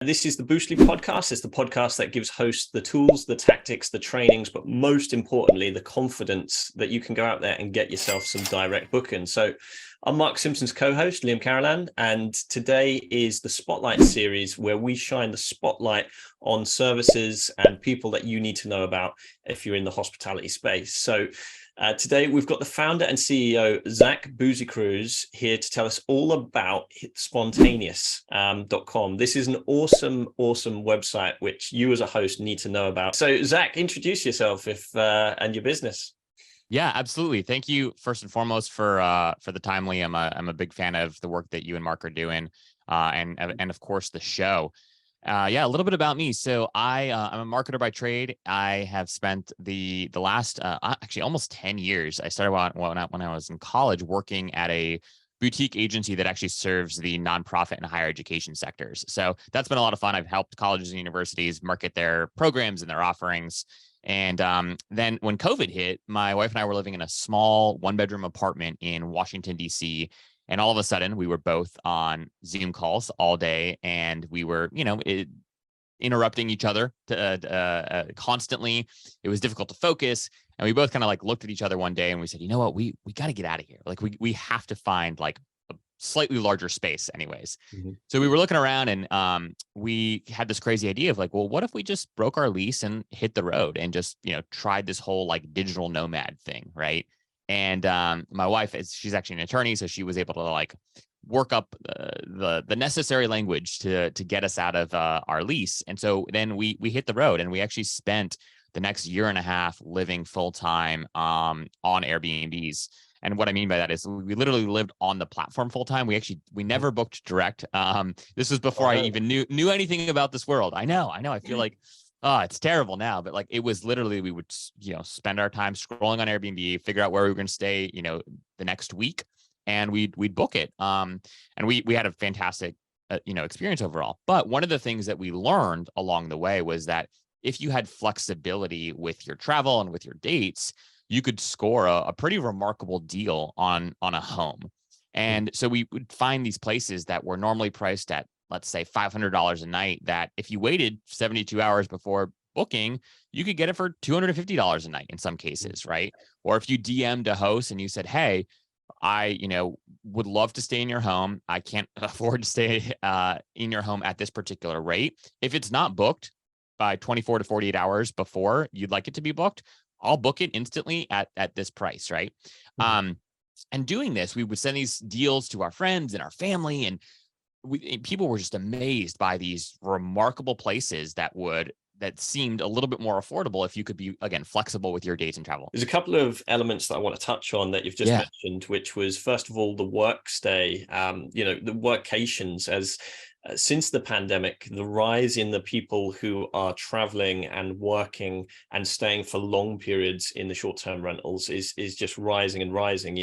This is the Boostly podcast. It's the podcast that gives hosts the tools, the tactics, the trainings, but most importantly, the confidence that you can go out there and get yourself some direct booking. So I'm Mark Simpson's co-host, Liam Carlan, and today is the Spotlight series where we shine the spotlight on services and people that you need to know about if you're in the hospitality space. So today, we've got the founder and CEO, Zach Busekrus, here to tell us all about Sponstayneous.com. This is an awesome website, which you as a host need to know about. So Zach, introduce yourself and your business. Yeah, absolutely. Thank you first and foremost for the time, Liam. I'm a big fan of the work that you and Mark are doing, and of course the show. Yeah, a little bit about me. So I'm a marketer by trade. I have spent the last actually almost 10 years. I started when I was in college working at a boutique agency that actually serves the nonprofit and higher education sectors. So that's been a lot of fun. I've helped colleges and universities market their programs and their offerings. And then when COVID hit, my wife and I were living in a small one-bedroom apartment in Washington, D.C., and all of a sudden, we were both on Zoom calls all day, and we were, interrupting each other constantly. It was difficult to focus, and we both kind of like looked at each other one day, and we said, "You know what? We got to get out of here. Like, we have to find like a slightly larger space, anyways." Mm-hmm. So we were looking around, and we had this crazy idea of like, well, what if we just broke our lease and hit the road and just tried this whole like digital nomad thing, right? And my wife she's actually an attorney, so she was able to like work up the necessary language to get us out of our lease. And so then we hit the road, and we actually spent the next year and a half living full time on Airbnbs. And what I mean by that is we literally lived on the platform full time. We never booked direct. This was before I even knew anything about this world. I know. I feel like, oh, it's terrible now, but like it was literally, we would, spend our time scrolling on Airbnb, figure out where we were going to stay, the next week, and we'd book it. And we had a fantastic, experience overall. But one of the things that we learned along the way was that if you had flexibility with your travel and with your dates, you could score a pretty remarkable deal on a home. And so we would find these places that were normally priced at, let's say, $500 a night, that if you waited 72 hours before booking, you could get it for $250 a night in some cases, right? Or if you DM'd a host and you said, "Hey, I, would love to stay in your home. I can't afford to stay in your home at this particular rate. If it's not booked by 24 to 48 hours before you'd like it to be booked, I'll book it instantly at this price," right? Mm-hmm. And doing this, we would send these deals to our friends and our family, and people were just amazed by these remarkable places that seemed a little bit more affordable if you could be, again, flexible with your dates and travel. There's a couple of elements that I want to touch on that you've just mentioned, which was, first of all, the work stay, the workations. As since the pandemic, the rise in the people who are traveling and working and staying for long periods in the short-term rentals is just rising and rising.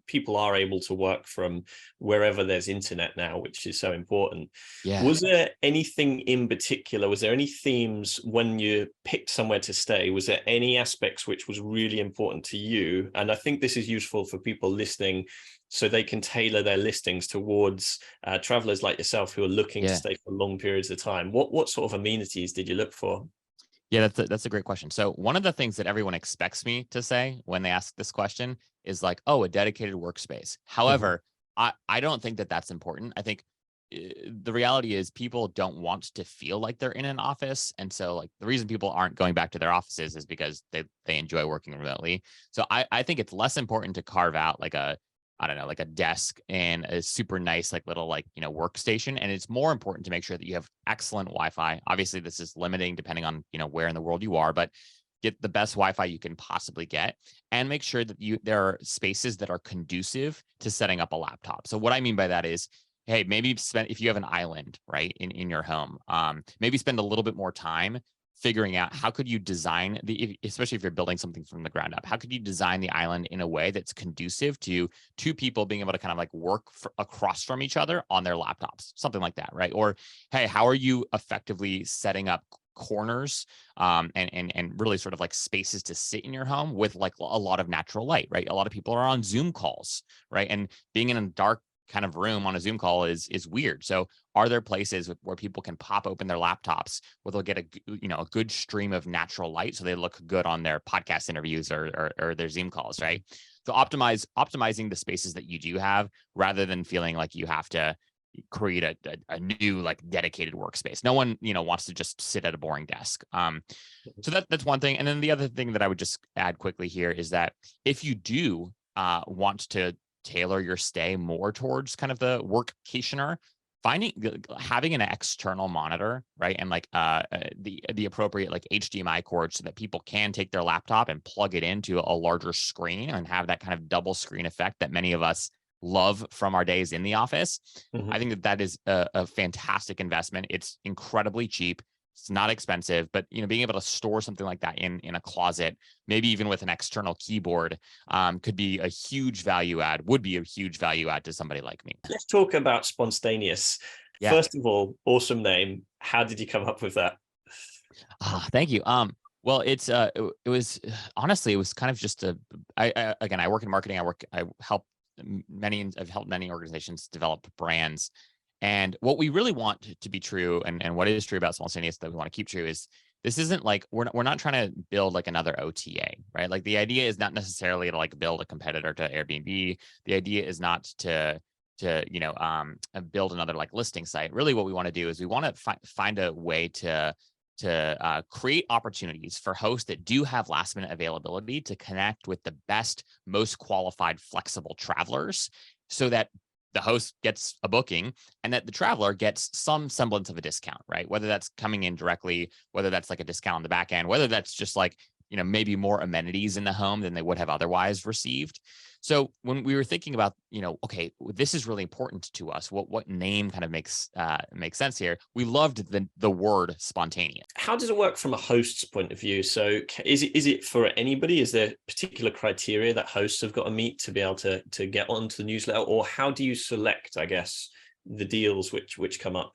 People are able to work from wherever there's internet now, which is so important. Yeah. Was there anything in particular? Was there any themes when you picked somewhere to stay? Was there any aspects which was really important to you? And I think this is useful for people listening, so they can tailor their listings towards travelers like yourself who are looking to stay for long periods of time. What sort of amenities did you look for? Yeah, that's a great question. So one of the things that everyone expects me to say when they ask this question is like, "Oh, a dedicated workspace." However, I don't think that that's important. I think the reality is people don't want to feel like they're in an office. And so like the reason people aren't going back to their offices is because they enjoy working remotely. So I think it's less important to carve out like a desk and a super nice, like little, like, workstation. And it's more important to make sure that you have excellent Wi-Fi. Obviously, this is limiting depending on, where in the world you are, but get the best Wi-Fi you can possibly get, and make sure that there are spaces that are conducive to setting up a laptop. So what I mean by that is, hey, maybe if you have an island, right, in your home, maybe spend a little bit more time figuring out how could you design especially if you're building something from the ground up, how could you design the island in a way that's conducive to two people being able to kind of like work across from each other on their laptops, something like that, right? Or, hey, how are you effectively setting up corners and really sort of like spaces to sit in your home with like a lot of natural light, right? A lot of people are on Zoom calls, right? And being in a dark kind of room on a Zoom call is weird. So are there places where people can pop open their laptops where they'll get a good stream of natural light so they look good on their podcast interviews or their Zoom calls, right? So optimizing the spaces that you do have rather than feeling like you have to create a new like dedicated workspace. No one, wants to just sit at a boring desk. So that's one thing. And then the other thing that I would just add quickly here is that if you do want to tailor your stay more towards kind of the workcationer, having an external monitor, right, and like the appropriate like HDMI cord so that people can take their laptop and plug it into a larger screen and have that kind of double screen effect that many of us love from our days in the office. Mm-hmm. I think that is a fantastic investment. It's incredibly cheap. It's not expensive, but being able to store something like that in a closet, maybe even with an external keyboard, could be a huge value add. Would be a huge value add to somebody like me. Let's talk about Sponstayneous. Yeah. First of all, awesome name. How did you come up with that? Thank you. Well, it was honestly, it was kind of just I work in marketing. I've helped many organizations develop brands. And what we really want to be true, and what is true about Sponstayneous that we want to keep true, is this isn't like we're not trying to build like another OTA, right? Like the idea is not necessarily to like build a competitor to Airbnb. The idea is not to build another like listing site. Really, what we want to do is we want to find a way to create opportunities for hosts that do have last minute availability to connect with the best, most qualified, flexible travelers, so that the host gets a booking and that the traveler gets some semblance of a discount, right? Whether that's coming in directly, whether that's like a discount on the back end, whether that's just like, maybe more amenities in the home than they would have otherwise received. So when we were thinking about, okay, this is really important to us. What name kind of makes sense here? We loved the word spontaneous. How does it work from a host's point of view? So is it for anybody? Is there particular criteria that hosts have got to meet to be able to get onto the newsletter? Or how do you select, I guess, the deals which come up?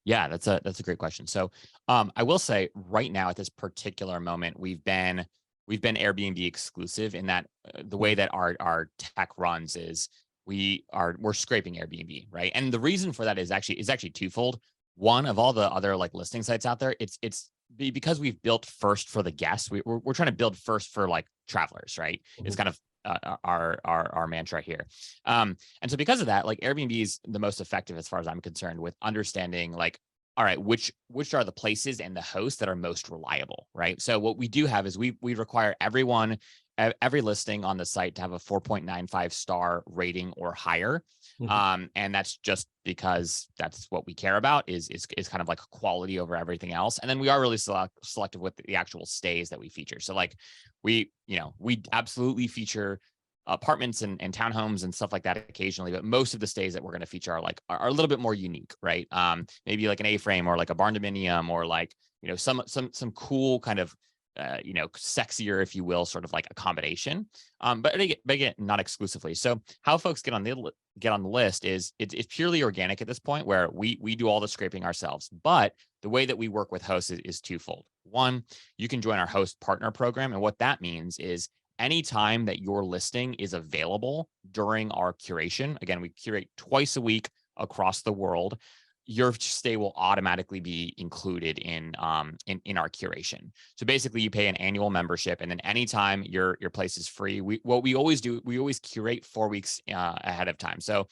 Yeah, that's a great question. So I will say right now at this particular moment, we've been Airbnb exclusive in that the way that our tech runs is we're scraping Airbnb, right? And the reason for that is actually twofold. One, of all the other like listing sites out there, it's because we've built first for the guests. We're trying to build first for like travelers, right? Mm-hmm. It's kind of our mantra here. And so because of that, like Airbnb is the most effective as far as I'm concerned with understanding like, all right, which are the places and the hosts that are most reliable, right? So what we do have is we require every listing on the site to have a 4.95 star rating or higher. Mm-hmm. And that's just because that's what we care about is kind of like quality over everything else. And then we are really selective with the actual stays that we feature. So like we absolutely feature apartments and townhomes and stuff like that occasionally, but most of the stays that we're going to feature are a little bit more unique, right? Maybe like an A-frame or like a barn dominium or like, some cool kind of, sexier, if you will, sort of like accommodation. But again, not exclusively. So how folks get on the list is it's purely organic at this point, where we do all the scraping ourselves. But the way that we work with hosts is twofold. One, you can join our host partner program. And what that means is anytime that your listing is available during our curation, again, we curate twice a week across the world, your stay will automatically be included in our curation. So basically you pay an annual membership, and then anytime your place is free, we always curate 4 weeks ahead of time. So,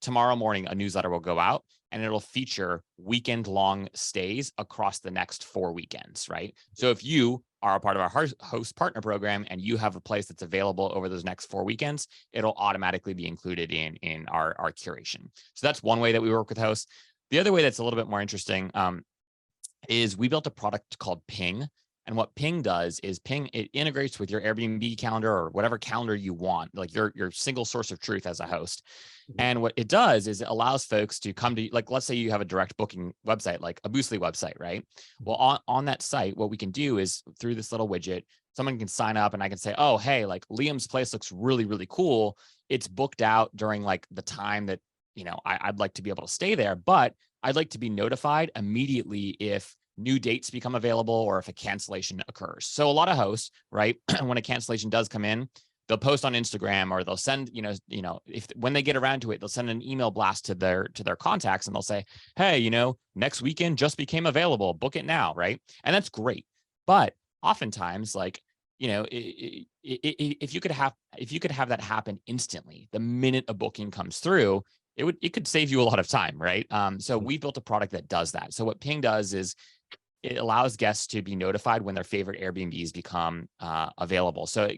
tomorrow morning, a newsletter will go out and it'll feature weekend long stays across the next 4 weekends, right? So if you are a part of our host partner program and you have a place that's available over those next 4 weekends, it'll automatically be included in our curation. So that's one way that we work with hosts. The other way that's a little bit more interesting is we built a product called Ping. And what Ping does is it integrates with your Airbnb calendar or whatever calendar you want, like your single source of truth as a host. And what it does is it allows folks to come to, like, let's say you have a direct booking website, like a Boostly website, right? Well, on that site, what we can do is through this little widget, someone can sign up and I can say, oh, hey, like Liam's place looks really, really cool. It's booked out during like the time that, I'd like to be able to stay there, but I'd like to be notified immediately if new dates become available or if a cancellation occurs. So a lot of hosts, right, when a cancellation does come in, they'll post on Instagram, or they'll send, if when they get around to it, they'll send an email blast to their contacts, and they'll say, hey, next weekend just became available, book it now, right? And that's great. But oftentimes, like, if you could have that happen instantly, the minute a booking comes through, it could save you a lot of time, right? So we built a product that does that. So what Ping does is it allows guests to be notified when their favorite Airbnbs become available. So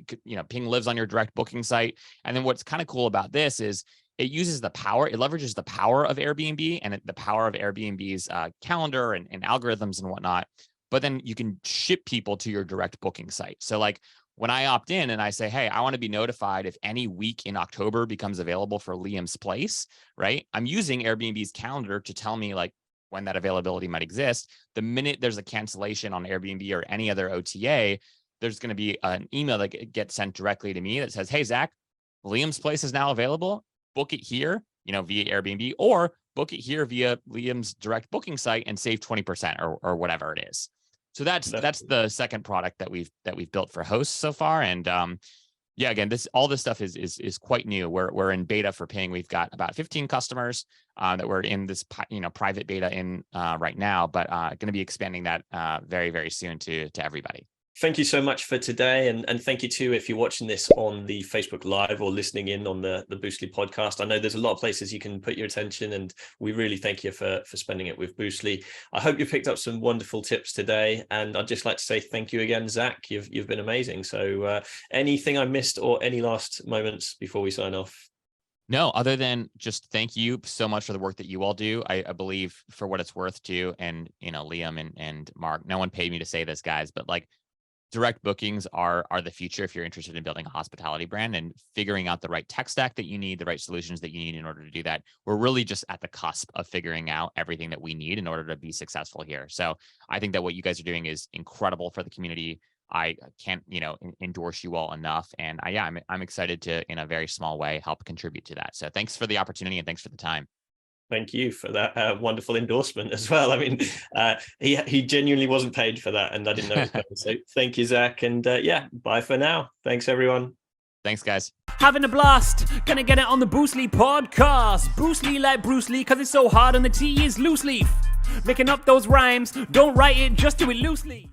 Ping lives on your direct booking site. And then what's kind of cool about this is it leverages the power of Airbnb and the power of Airbnb's calendar and algorithms and whatnot. But then you can ship people to your direct booking site. So like when I opt in and I say, hey, I want to be notified if any week in October becomes available for Liam's place, right? I'm using Airbnb's calendar to tell me like when that availability might exist. The minute there's a cancellation on Airbnb or any other OTA, there's going to be an email that gets sent directly to me that says, hey, Zach, Liam's place is now available. Book it here, via Airbnb, or book it here via Liam's direct booking site and save 20% or whatever it is. So that's the second product that we've built for hosts so far. And again, all this stuff is quite new. We're in beta for Ping. We've got about 15 customers that we're in this private beta in right now, but going to be expanding that very, very soon to everybody. Thank you so much for today. And thank you too, if you're watching this on the Facebook Live or listening in on the Boostly podcast. I know there's a lot of places you can put your attention, and we really thank you for spending it with Boostly. I hope you picked up some wonderful tips today. And I'd just like to say thank you again, Zach. You've been amazing. So anything I missed or any last moments before we sign off? No, other than just thank you so much for the work that you all do. I believe, for what it's worth too. And, Liam and Mark, no one paid me to say this, guys, but like, direct bookings are the future if you're interested in building a hospitality brand and figuring out the right tech stack that you need, the right solutions that you need in order to do that. We're really just at the cusp of figuring out everything that we need in order to be successful here. So I think that what you guys are doing is incredible for the community. I can't, endorse you all enough. And I'm excited to, in a very small way, help contribute to that. So thanks for the opportunity and thanks for the time. Thank you for that wonderful endorsement as well. I mean, he genuinely wasn't paid for that, and I didn't know it was going. So thank you, Zach. And bye for now. Thanks, everyone. Thanks, guys. Having a blast. Gonna get it on the Boostly podcast. Boostly like Bruce Lee, because it's so hard and the T is loose leaf. Making up those rhymes. Don't write it, just do it loosely.